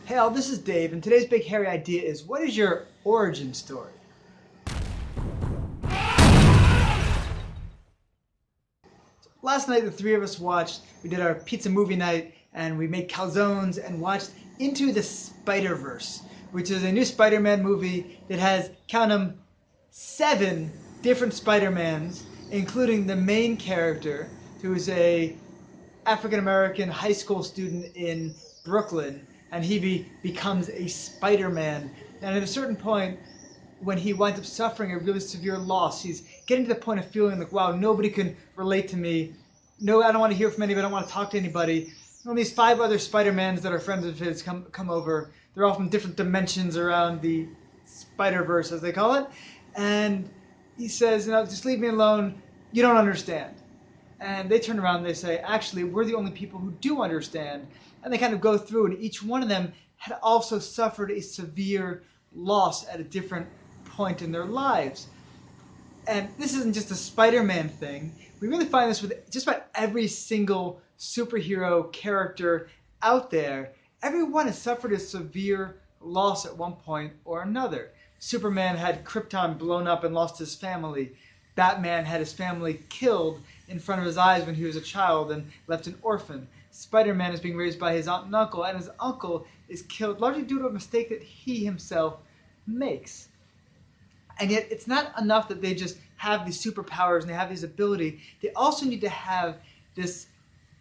Hey all, this is Dave, and today's big hairy idea is, what is your origin story? Last night the three of us we did our pizza movie night, and we made calzones and watched Into the Spider-Verse, which is a new Spider-Man movie that has, count 'em, 7 different Spider-Mans, including the main character, who is a African-American high school student in Brooklyn, and he becomes a Spider-Man. And at a certain point, when he winds up suffering a really severe loss, he's getting to the point of feeling like, wow, nobody can relate to me. No, I don't want to hear from anybody. I don't want to talk to anybody. And these 5 other Spider-Mans that are friends of his come over. They're all from different dimensions around the Spider-Verse, as they call it. And he says, just leave me alone. You don't understand. And they turn around and they say, actually, we're the only people who do understand. And they kind of go through, and each one of them had also suffered a severe loss at a different point in their lives. And this isn't just a Spider-Man thing. We really find this with just about every single superhero character out there. Everyone has suffered a severe loss at one point or another. Superman had Krypton blown up and lost his family. Batman had his family killed in front of his eyes when he was a child and left an orphan. Spider-Man is being raised by his aunt and uncle, and his uncle is killed largely due to a mistake that he himself makes. And yet it's not enough that they just have these superpowers and they have these ability. They also need to have this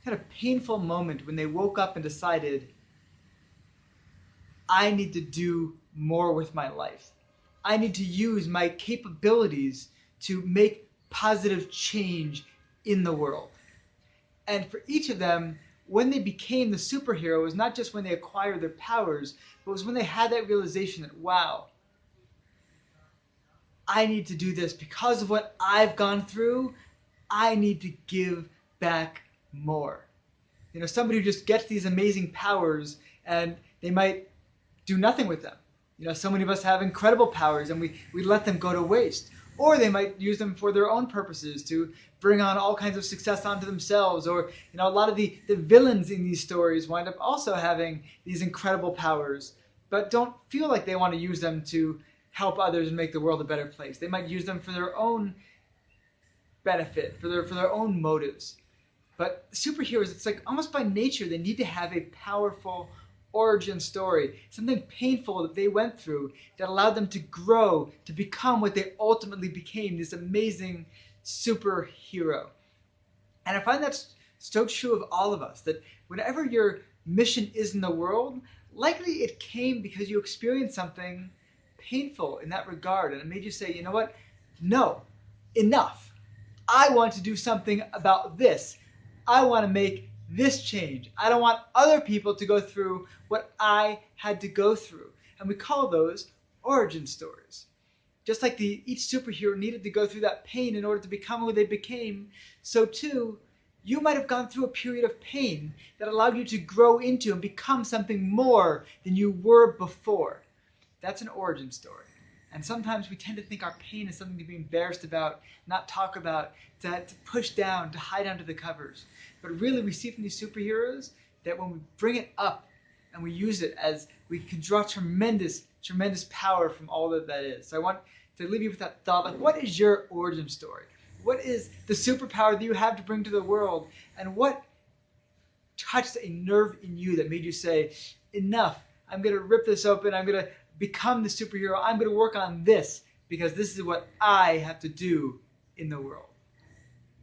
kind of painful moment when they woke up and decided, I need to do more with my life. I need to use my capabilities to make positive change in the world. And for each of them, when they became the superhero, it was not just when they acquired their powers, but it was when they had that realization that, wow, I need to do this because of what I've gone through. I need to give back more. Somebody who just gets these amazing powers and they might do nothing with them. So many of us have incredible powers and we let them go to waste. Or they might use them for their own purposes to bring on all kinds of success onto themselves. Or, a lot of the villains in these stories wind up also having these incredible powers, but don't feel like they want to use them to help others and make the world a better place. They might use them for their own benefit, for their own motives. But superheroes, it's like almost by nature, they need to have a powerful origin story, something painful that they went through that allowed them to grow, to become what they ultimately became, this amazing superhero. And I find that's so true of all of us, that whatever your mission is in the world, likely it came because you experienced something painful in that regard, and it made you say, you know what? No, enough. I want to do something about this. I want to make this change. I don't want other people to go through what I had to go through. And we call those origin stories. Just like each superhero needed to go through that pain in order to become who they became, so too, you might have gone through a period of pain that allowed you to grow into and become something more than you were before. That's an origin story. And sometimes we tend to think our pain is something to be embarrassed about, not talk about, to push down, to hide under the covers. But really, we see from these superheroes that when we bring it up and we use it, as we can draw tremendous, tremendous power from all that is. So I want to leave you with that thought, like, what is your origin story? What is the superpower that you have to bring to the world? And what touched a nerve in you that made you say, enough, I'm going to rip this open, I'm going to become the superhero, I'm going to work on this because this is what I have to do in the world.